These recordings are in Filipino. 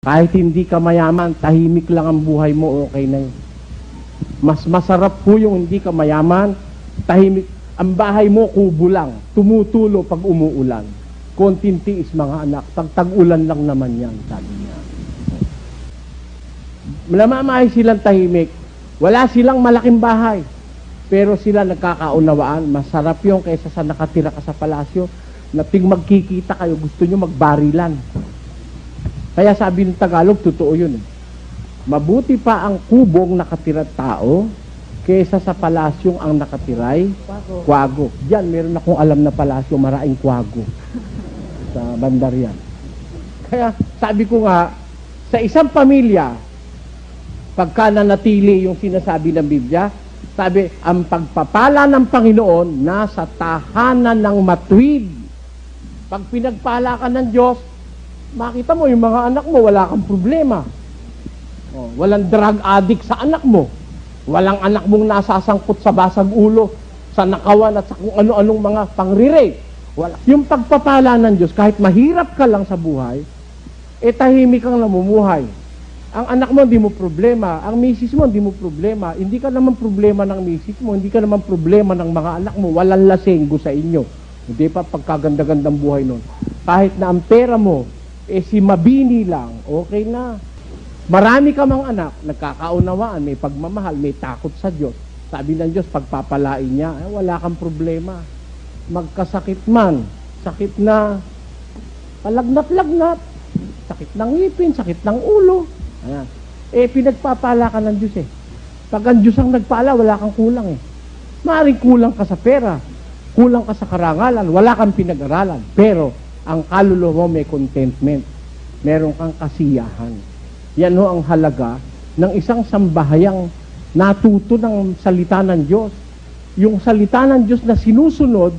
Kahit hindi ka mayaman, tahimik lang ang buhay mo, okay na yun. Mas masarap po yung hindi ka mayaman, tahimik. Ang bahay mo, kubo lang. Tumutulo pag umuulan. Konting tiis, mga anak. Pag tag-ulan lang naman yan, sabi niya. Namamahay silang tahimik. Wala silang malaking bahay. Pero sila nagkakaunawaan. Masarap yung kaysa sa nakatira ka sa palasyo. Na ting magkikita kayo, gusto nyo magbarilan. Kaya sabi ng Tagalog, totoo yun. Mabuti pa ang kubong nakatira tao kaysa sa palasyong ang nakatiray kwago. Diyan, meron akong alam na palasyo, maraming kwago sa Bandaryan. Kaya sabi ko nga, sa isang pamilya, pagka nanatili yung sinasabi ng Biblia, sabi, ang pagpapala ng Panginoon nasa tahanan ng matuwid. Pag pinagpala ka ng Diyos, makita mo yung mga anak mo, wala kang problema. Oh, walang drug addict sa anak mo. Walang anak mong nasasangkot sa basag ulo, sa nakawan at sa kung ano-anong mga pangre-rape. Wala. Yung pagpapala ng Diyos, kahit mahirap ka lang sa buhay, tahimik kang namumuhay. Ang anak mo, hindi mo problema. Ang misis mo, hindi mo problema. Hindi ka naman problema ng misis mo. Hindi ka naman problema ng mga anak mo. Walang lasenggo sa inyo. Hindi pa pagkaganda-gandang buhay nun. Kahit na ang pera mo, si mabini lang, okay na. Marami ka mang anak, nagkakaunawaan, may pagmamahal, may takot sa Diyos. Sabi ng Diyos, pagpapalain niya, wala kang problema. Magkasakit man, sakit na palagnat-lagnat, sakit ng ngipin, sakit ng ulo. Ayan. Pinagpapala ka ng Diyos . Pag ang Diyos ang nagpala, wala kang kulang . Maaaring kulang ka sa pera, kulang ka sa karangalan, wala kang pinag-aralan. Pero, ang kaluluwa mo may contentment. Meron kang kasiyahan. Yan ho ang halaga ng isang sambahayang natuto ng salita ng Diyos. Yung salita ng Diyos na sinusunod,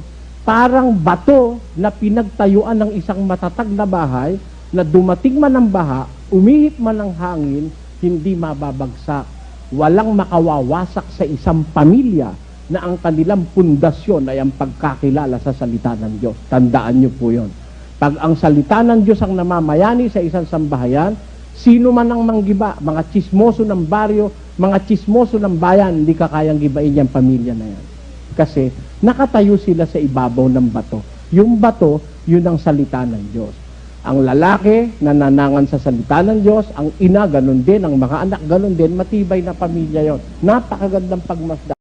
parang bato na pinagtayuan ng isang matatag na bahay, na dumating man ang baha, umihip man ang hangin, hindi mababagsak. Walang makawawasak sa isang pamilya na ang kanilang pundasyon ay ang pagkakilala sa salita ng Diyos. Tandaan niyo po yun. Pag ang salita ng Diyos ang namamayani sa isang sambahayan, sino man ang manggiba, mga tsismoso ng baryo, mga tsismoso ng bayan, hindi ka kayang gibain yung pamilya na yan. Kasi nakatayo sila sa ibabaw ng bato. Yung bato, yun ang salita ng Diyos. Ang lalaki, nananangan sa salita ng Diyos, ang ina, ganun din, ang mga anak, ganun din, matibay na pamilya yon. Napakagandang pagmasdan.